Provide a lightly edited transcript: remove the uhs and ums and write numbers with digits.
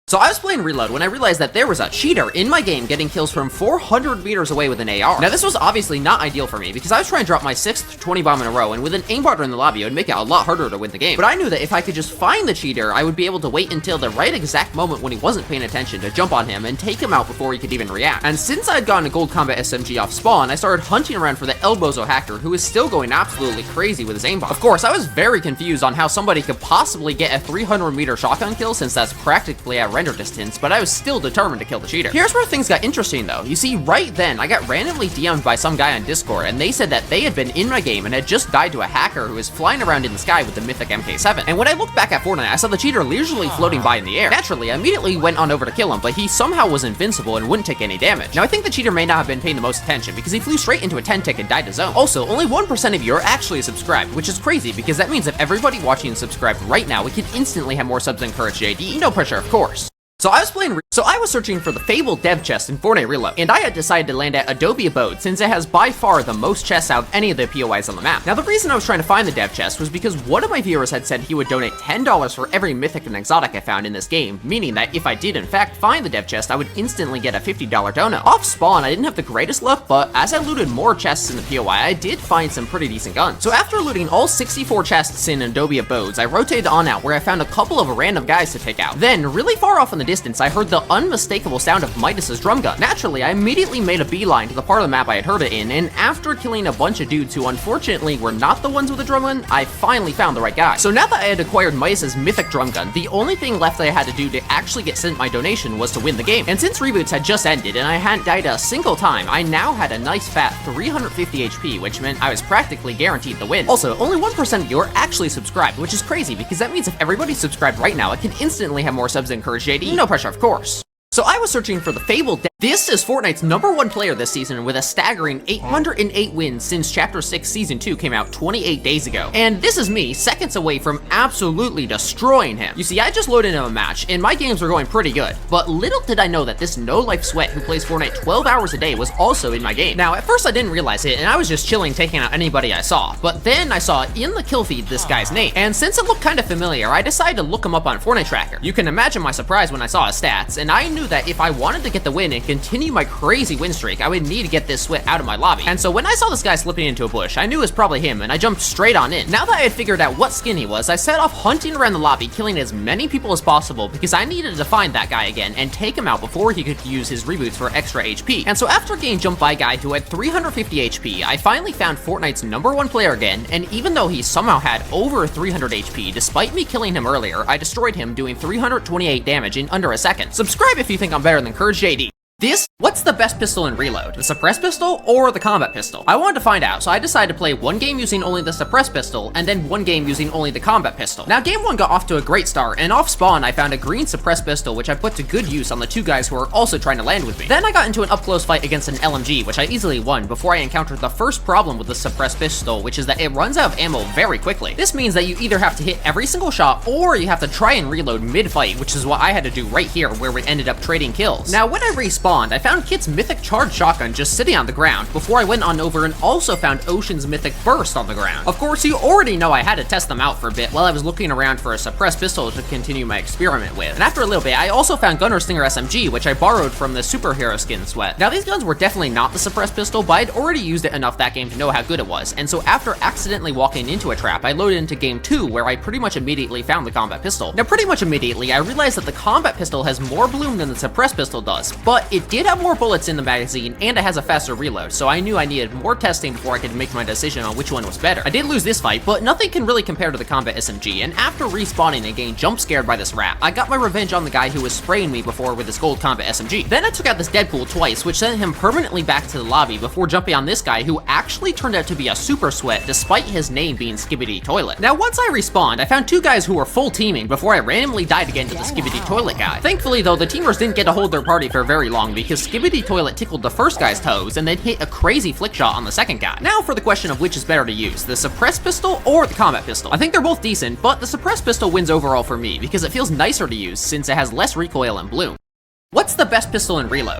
So I was playing Reload when I realized that there was a cheater in my game getting kills from 400 meters away with an AR. Now this was obviously not ideal for me because I was trying to drop my 6th 20 bomb in a row, and with an aim partner in the lobby it would make it a lot harder to win the game. But I knew that if I could just find the cheater, I would be able to wait until the right exact moment when he wasn't paying attention to jump on him and take him out before he could even react. And since I had gotten a gold combat SMG off spawn, I started hunting around for the Elbozo hacker, who is still going absolutely crazy with his aimbot. Of course, I was very confused on how somebody could possibly get a 300 meter shotgun kill since that's practically at render distance, but I was still determined to kill the cheater. Here's where things got interesting though. You see, right then, I got randomly DM'd by some guy on Discord, and they said that they had been in my game and had just died to a hacker who was flying around in the sky with the mythic MK7. And when I looked back at Fortnite, I saw the cheater leisurely floating by in the air. Naturally, I immediately went on over to kill him, but he somehow was invincible and wouldn't take any damage. Now I think the cheater may not have been paying the most attention because he flew straight into a 10 tick and died to zone. Also, only 1% of you are actually subscribed, which is crazy because that means if everybody watching is subscribed right now, we could instantly have more subs than Courage JD. No pressure, of course. So I was searching for the fabled dev chest in Fortnite Reload, and I had decided to land at Adobe Abode since it has by far the most chests out of any of the POIs on the map. Now the reason I was trying to find the dev chest was because one of my viewers had said he would donate $10 for every mythic and exotic I found in this game, meaning that if I did in fact find the dev chest, I would instantly get a $50 donut. Off spawn, I didn't have the greatest luck, but as I looted more chests in the POI, I did find some pretty decent guns. So after looting all 64 chests in Adobe Abodes, I rotated on out where I found a couple of random guys to take out. Then, really far off in the distance, I heard the unmistakable sound of Midas's drum gun. Naturally, I immediately made a beeline to the part of the map I had heard it in, and after killing a bunch of dudes who unfortunately were not the ones with the drum gun, I finally found the right guy. So now that I had acquired Midas's mythic drum gun, the only thing left I had to do to actually get sent my donation was to win the game. And since reboots had just ended and I hadn't died a single time, I now had a nice fat 350 HP, which meant I was practically guaranteed the win. Also, only 1% of you are actually subscribed, which is crazy because that means if everybody's subscribed right now, I can instantly have more subs than Courage JD. No pressure, of course. So I was searching for the fabled This is Fortnite's #1 player this season with a staggering 808 wins since Chapter 6 Season 2 came out 28 days ago. And this is me, seconds away from absolutely destroying him. You see, I just loaded into a match, and my games were going pretty good, but little did I know that this no-life sweat who plays Fortnite 12 hours a day was also in my game. Now, at first I didn't realize it, and I was just chilling taking out anybody I saw, but then I saw in the kill feed this guy's name, and since it looked kind of familiar, I decided to look him up on Fortnite Tracker. You can imagine my surprise when I saw his stats, and I knew that if I wanted to get the win and continue my crazy win streak, I would need to get this sweat out of my lobby. And so when I saw this guy slipping into a bush, I knew it was probably him, and I jumped straight on in. Now that I had figured out what skin he was, I set off hunting around the lobby, killing as many people as possible because I needed to find that guy again and take him out before he could use his reboots for extra HP. And so after getting jumped by a guy who had 350 HP, I finally found Fortnite's #1 player again, and even though he somehow had over 300 HP, despite me killing him earlier, I destroyed him doing 328 damage in under a second. Subscribe if you think I'm better than Courage JD. What's the best pistol in Reload? The suppressed pistol or the combat pistol? I wanted to find out, so I decided to play one game using only the suppressed pistol, and then one game using only the combat pistol. Now, game 1 got off to a great start, and off spawn, I found a green suppressed pistol, which I put to good use on the two guys who were also trying to land with me. Then I got into an up-close fight against an LMG, which I easily won before I encountered the first problem with the suppressed pistol, which is that it runs out of ammo very quickly. This means that you either have to hit every single shot, or you have to try and reload mid-fight, which is what I had to do right here, where we ended up trading kills. Now, when I respawned, I found Kit's mythic charge shotgun just sitting on the ground before I went on over and also found Ocean's mythic burst on the ground. Of course, you already know I had to test them out for a bit while I was looking around for a suppressed pistol to continue my experiment with. And after a little bit, I also found Gunner Stinger SMG, which I borrowed from the superhero skin sweat. Now, these guns were definitely not the suppressed pistol, but I'd already used it enough that game to know how good it was. And so after accidentally walking into a trap, I loaded into game 2, where I pretty much immediately found the combat pistol. Now, pretty much immediately, I realized that the combat pistol has more bloom than the suppressed pistol does, but it did have more bullets in the magazine, and it has a faster reload, so I knew I needed more testing before I could make my decision on which one was better. I did lose this fight, but nothing can really compare to the combat SMG, and after respawning and getting jump scared by this rat, I got my revenge on the guy who was spraying me before with his gold combat SMG. Then I took out this Deadpool twice, which sent him permanently back to the lobby before jumping on this guy who actually turned out to be a super sweat despite his name being Skibidi Toilet. Now, once I respawned, I found two guys who were full teaming before I randomly died again to the Skibidi Toilet guy. Thankfully though, the teamers didn't get to hold their party for very long because Skibidi Toilet tickled the first guy's toes and then hit a crazy flick shot on the second guy. Now for the question of which is better to use, the suppressed pistol or the combat pistol. I think they're both decent, but the suppressed pistol wins overall for me because it feels nicer to use since it has less recoil and bloom. What's the best pistol in Reload?